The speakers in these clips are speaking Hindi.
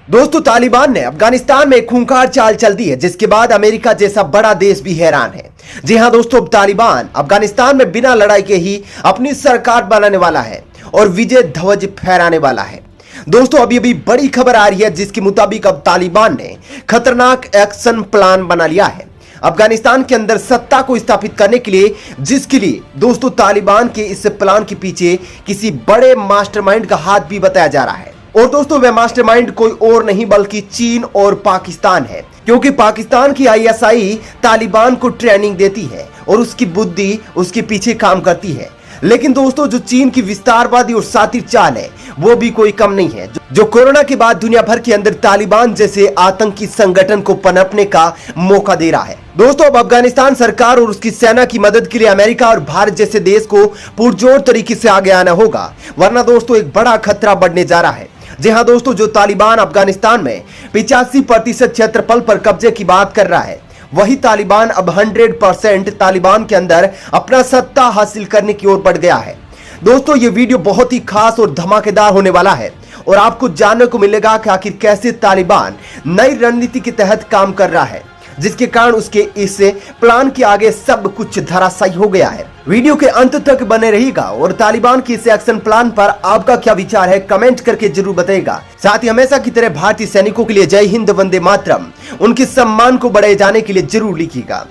दोस्तों, तालिबान ने अफगानिस्तान में खूंखार चाल चल दी है, जिसके बाद अमेरिका जैसा बड़ा देश भी हैरान है। जी हां दोस्तों, अब तालिबान अफगानिस्तान में बिना लड़ाई के ही अपनी सरकार बनाने वाला है और विजय ध्वज फहराने वाला है। दोस्तों, अभी बड़ी खबर आ रही है जिसके मुताबिक अब तालिबान ने खतरनाक एक्शन प्लान बना लिया है अफगानिस्तान के अंदर सत्ता को स्थापित करने के लिए, जिसके लिए दोस्तों तालिबान के इस प्लान के पीछे किसी बड़े मास्टरमाइंड का हाथ भी बताया जा रहा है। और दोस्तों, वह मास्टरमाइंड कोई और नहीं बल्कि चीन और पाकिस्तान है, क्योंकि पाकिस्तान की आईएसआई तालिबान को ट्रेनिंग देती है और उसकी बुद्धि उसके पीछे काम करती है। लेकिन दोस्तों, जो चीन की विस्तारवादी और शातिर चाल है वो भी कोई कम नहीं है, जो कोरोना के बाद दुनिया भर के अंदर तालिबान जैसे आतंकी संगठन को पनपने का मौका दे रहा है। दोस्तों, अब अफगानिस्तान सरकार और उसकी सेना की मदद के लिए अमेरिका और भारत जैसे देश को पुरजोर तरीके से आगे आना होगा, वरना दोस्तों एक बड़ा खतरा बढ़ने जा रहा है। जी हां दोस्तों, जो तालिबान अफगानिस्तान में 85% क्षेत्रफल पर कब्जे की बात कर रहा है, वही तालिबान अब 100% तालिबान के अंदर अपना सत्ता हासिल करने की ओर बढ़ गया है। दोस्तों, ये वीडियो बहुत ही खास और धमाकेदार होने वाला है और आपको जानने को मिलेगा कि आखिर कैसे तालिबान नई रणनीति के तहत काम कर रहा है, जिसके कारण उसके इस प्लान के आगे सब कुछ धराशायी हो गया है। वीडियो के अंत तक बने रहिएगा और तालिबान के इस एक्शन प्लान पर आपका क्या विचार है कमेंट करके जरूर बताइएगा। साथ ही हमेशा की तरह भारतीय सैनिकों के लिए जय हिंद वंदे मातरम, उनके सम्मान को बढ़ाए जाने के लिए जरूर लिखिएगा।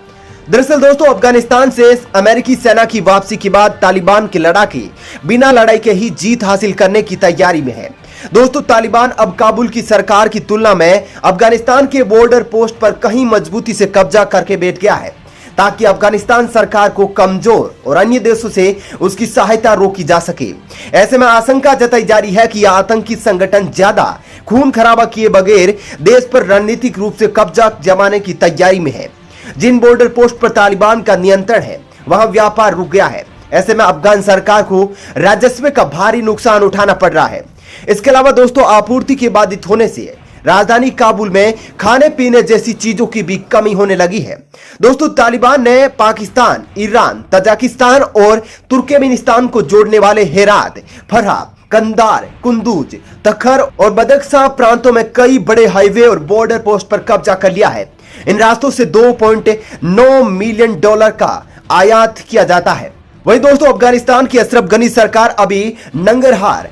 दरअसल दोस्तों, अफगानिस्तान से अमेरिकी सेना की वापसी के बाद तालिबान के लड़ाके बिना लड़ाई के ही जीत हासिल करने की तैयारी में है। दोस्तों, तालिबान अब काबुल की सरकार की तुलना में अफगानिस्तान के बॉर्डर पोस्ट पर कहीं मजबूती से कब्जा करके बैठ गया है, ताकि अफगानिस्तान सरकार को कमजोर और अन्य देशों से उसकी सहायता रोकी जा सके। ऐसे में आशंका जताई जा रही है कि यह आतंकी संगठन ज्यादा खून खराबा किए बगैर देश पर रणनीतिक रूप से कब्जा जमाने की तैयारी में है। जिन बॉर्डर पोस्ट पर तालिबान का नियंत्रण है, वहां व्यापार रुक गया है। ऐसे में अफगान सरकार को राजस्व का भारी नुकसान उठाना पड़ रहा है। इसके अलावा दोस्तों, आपूर्ति के बाधित होने से राजधानी काबुल में खाने पीने जैसी चीजों की भी कमी होने लगी है। दोस्तों, तालिबान ने पाकिस्तान, ईरान, तजाकिस्तान और तुर्कमेनिस्तान को जोड़ने वाले हेरात, फरहा, कंदार, कुंदूज, तखर और बदख्शां प्रांतों में कई बड़े हाईवे और बॉर्डर पोस्ट पर कब्जा कर लिया है। इन रास्तों से $2.9 मिलियन का आयात किया जाता है। वही दोस्तों, अफगानिस्तान की अशरफ गनी सरकार अभी नंगरहार,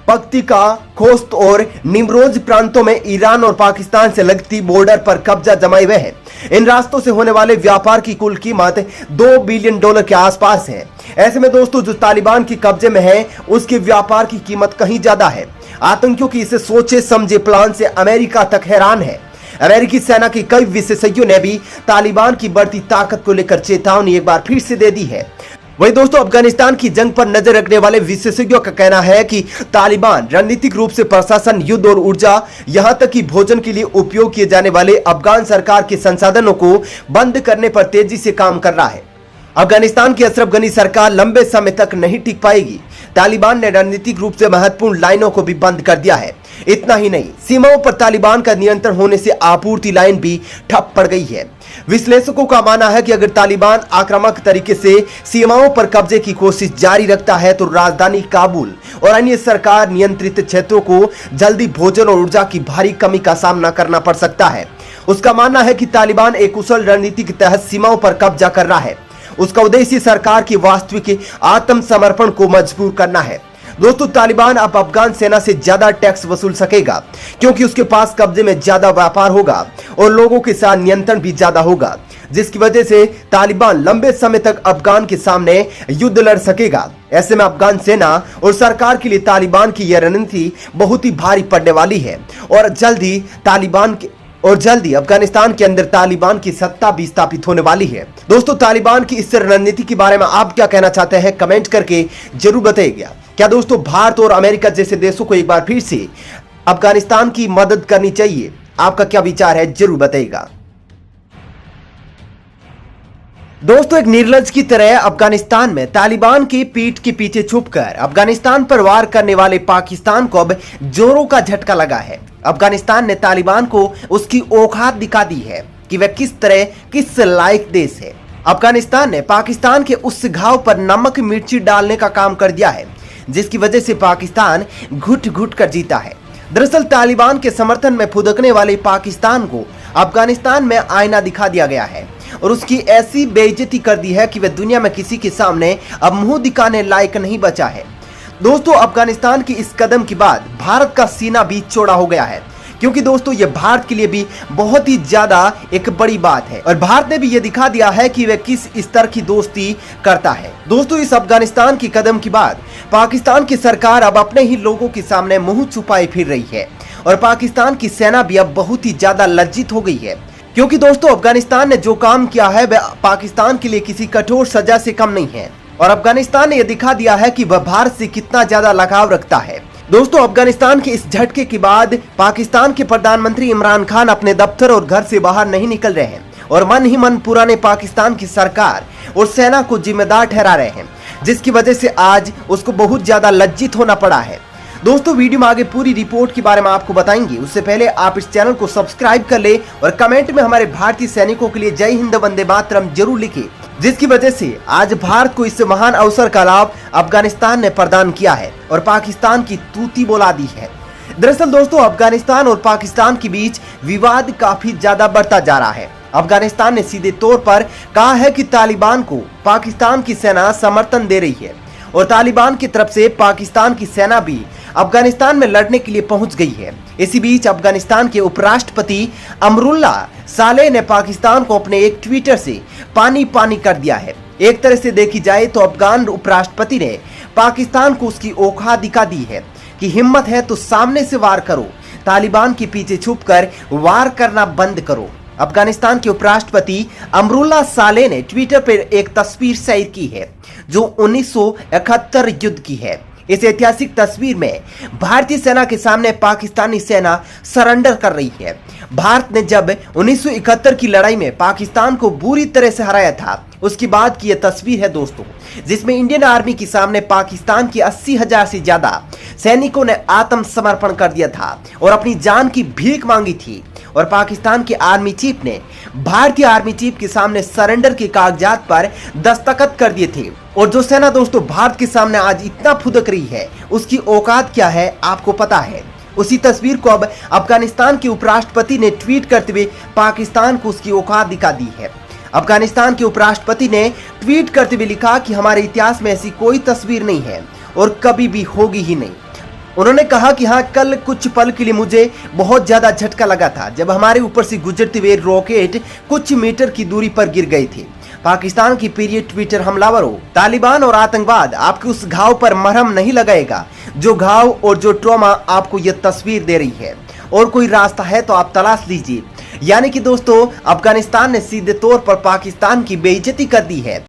पक्तिका, खोस्त और निमरोज प्रांतों में ईरान और पाकिस्तान से लगती बॉर्डर पर कब्जा जमाए हुए है। इन रास्तों से होने वाले व्यापार की कुल कीमत $2 बिलियन के आसपास है। ऐसे में दोस्तों, जो तालिबान के कब्जे में है उसके व्यापार की कीमत कहीं ज्यादा है। आतंकियों की इसे सोचे समझे प्लान से अमेरिका तक हैरान है। अमेरिकी सेना के कई विशेषज्ञों ने भी तालिबान की बढ़ती ताकत को लेकर चेतावनी एक बार फिर से दे दी है। वही दोस्तों, अफगानिस्तान की जंग पर नजर रखने वाले विशेषज्ञों का कहना है कि तालिबान रणनीतिक रूप से प्रशासन, युद्ध और ऊर्जा, यहां तक कि भोजन के लिए उपयोग किए जाने वाले अफगान सरकार के संसाधनों को बंद करने पर तेजी से काम कर रहा है। अफगानिस्तान की अशरफ गनी सरकार लंबे समय तक नहीं टिक पाएगी। तालिबान ने रणनीतिक रूप से महत्वपूर्ण लाइनों को भी बंद कर दिया है। इतना ही नहीं, सीमाओं पर तालिबान का नियंत्रण होने से आपूर्ति लाइन भी ठप पड़ गई है। विश्लेषकों का मानना है कि अगर तालिबान आक्रामक तरीके से सीमाओं पर कब्जे की कोशिश जारी रखता है तो राजधानी काबुल और अन्य सरकार नियंत्रित क्षेत्रों को जल्दी भोजन और ऊर्जा की भारी कमी का सामना करना पड़ सकता है। उसका मानना है कि तालिबान एक कुशल रणनीति के तहत सीमाओं पर कब्जा कर रहा है। उसका उद्देश्य सरकार की वास्तविक आत्मसमर्पण को मजबूर करना है। दोस्तों, तालिबान अब अफगान सेना से ज्यादा टैक्स वसूल सकेगा, क्योंकि उसके पास कब्जे में ज्यादा व्यापार होगा और लोगों के साथ नियंत्रण भी ज्यादा होगा, जिसकी वजह से तालिबान लंबे समय तक अफगान के सामने युद्ध लड़ सकेगा। ऐसे में अफगान सेना और सरकार के लिए तालिबान की यह रणनीति बहुत ही भारी पड़ने वाली है और जल्दी अफगानिस्तान के अंदर तालिबान की सत्ता भी स्थापित होने वाली है। दोस्तों, तालिबान की इस रणनीति के बारे में आप क्या कहना चाहते हैं कमेंट करके जरूर बताइएगा। क्या दोस्तों, भारत और अमेरिका जैसे देशों को एक बार फिर से अफगानिस्तान की मदद करनी चाहिए? आपका क्या विचार है जरूर बताइएगा। दोस्तों, एक निर्लज की तरह अफगानिस्तान में तालिबान की पीठ के पीछे छुपकर अफगानिस्तान पर वार करने वाले पाकिस्तान को अब जोरों का झटका लगा है। अफगानिस्तान ने तालिबान को उसकी औकात दिखा दी है कि वह किस लायक देश है। अफगानिस्तान ने पाकिस्तान के उस घाव पर नमक मिर्ची डालने का काम कर दिया है, जिसकी वजह से पाकिस्तान घुट घुट कर जीता है। दरअसल तालिबान के समर्थन में फुदकने वाले पाकिस्तान को अफगानिस्तान में आईना दिखा दिया गया है और उसकी ऐसी बेइज्जती कर दी है कि वह दुनिया में किसी के सामने अब मुंह दिखाने लायक नहीं बचा है। दोस्तों, अफगानिस्तान की इस कदम के बाद भारत का सीना भी चौड़ा हो गया है, क्योंकि दोस्तों ये भारत के लिए भी बहुत ही ज्यादा एक बड़ी बात है और भारत ने भी ये दिखा दिया है कि वह किस स्तर की दोस्ती करता है। दोस्तों, इस अफगानिस्तान की कदम के बाद पाकिस्तान की सरकार अब अपने ही लोगों के सामने मुंह छुपाए फिर रही है और पाकिस्तान की सेना भी अब बहुत ही ज्यादा लज्जित हो गई है, क्योंकि दोस्तों अफगानिस्तान ने जो काम किया है वह पाकिस्तान के लिए किसी कठोर सजा से कम नहीं है और अफगानिस्तान ने यह दिखा दिया है कि वह भारत से कितना ज्यादा लगाव रखता है। दोस्तों, अफगानिस्तान के इस झटके के बाद पाकिस्तान के प्रधानमंत्री इमरान खान अपने दफ्तर और घर से बाहर नहीं निकल रहे हैं और मन ही मन पुराने पाकिस्तान की सरकार और सेना को जिम्मेदार ठहरा रहे हैं, जिसकी वजह से आज उसको बहुत ज्यादा लज्जित होना पड़ा है। दोस्तों, वीडियो में आगे पूरी रिपोर्ट के बारे में आपको बताएंगे, उससे पहले आप इस चैनल को सब्सक्राइब कर ले और कमेंट में हमारे भारतीय सैनिकों के लिए जय हिंद वंदे मातरम जरूर लिखें, जिसकी वजह से आज भारत को इस महान अवसर का लाभ अफगानिस्तान ने प्रदान किया है और पाकिस्तान की तूती बोला दी है। दरअसल दोस्तों, अफगानिस्तान और पाकिस्तान के बीच विवाद काफी ज्यादा बढ़ता जा रहा है। अफगानिस्तान ने सीधे तौर पर कहा है कि तालिबान को पाकिस्तान की सेना समर्थन दे रही है और तालिबान की तरफ से पाकिस्तान की सेना भी अफगानिस्तान में लड़ने के लिए पहुंच गई है। इसी बीच अफगानिस्तान के उपराष्ट्रपति अमरुल्ला सालेह ने पाकिस्तान को अपने एक ट्वीटर से पानी पानी कर दिया है। एक तरह से देखी जाए तो अफगान उपराष्ट्रपति ने पाकिस्तान को उसकी औकात दिखा दी है कि हिम्मत है तो सामने से वार करो, तालिबान के पीछे छुपकर वार करना बंद करो। अफगानिस्तान के उपराष्ट्रपति अमरुल्ला सालेह ने ट्विटर पर एक तस्वीर शेयर की है जो 1971 युद्ध की है। इस ऐतिहासिक तस्वीर में भारतीय सेना के सामने पाकिस्तानी सेना सरेंडर कर रही है। भारत ने जब 1971 की लड़ाई में पाकिस्तान को बुरी तरह से हराया था, उसके बाद की यह तस्वीर है दोस्तों, जिसमें इंडियन आर्मी के सामने पाकिस्तान की 80,000 से ज्यादा सैनिकों ने आत्मसमर्पण कर दिया था और अपनी जान की भीख मांगी थी और पाकिस्तान के आर्मी चीफ ने भारतीय आर्मी चीफ के सामने सरेंडर के कागजात पर दस्तखत कर दिए थे। और जो सेना दोस्तों भारत के सामने आज इतना फुदक रही है, उसकी औकात क्या है आपको पता है। उसी तस्वीर को अब अफगानिस्तान के उपराष्ट्रपति ने ट्वीट करते हुए पाकिस्तान को उसकी औकात दिखा दी है। अफगानिस्तान के उपराष्ट्रपति ने ट्वीट करते हुए लिखा कि हमारे इतिहास में ऐसी कोई तस्वीर नहीं है और कभी भी होगी ही नहीं। उन्होंने कहा कि हाँ, कल कुछ पल के लिए मुझे बहुत ज्यादा झटका लगा था जब हमारे ऊपर से गुजरते हुए रॉकेट कुछ मीटर की दूरी पर गिर गए थे। पाकिस्तान की प्रिय ट्विटर हमलावरों, तालिबान और आतंकवाद आपके उस घाव पर मरहम नहीं लगाएगा जो घाव और जो ट्रॉमा आपको यह तस्वीर दे रही है, और कोई रास्ता है तो आप तलाश लीजिए। यानी कि दोस्तों अफगानिस्तान ने सीधे तौर पर पाकिस्तान की बेइज्जती कर दी है।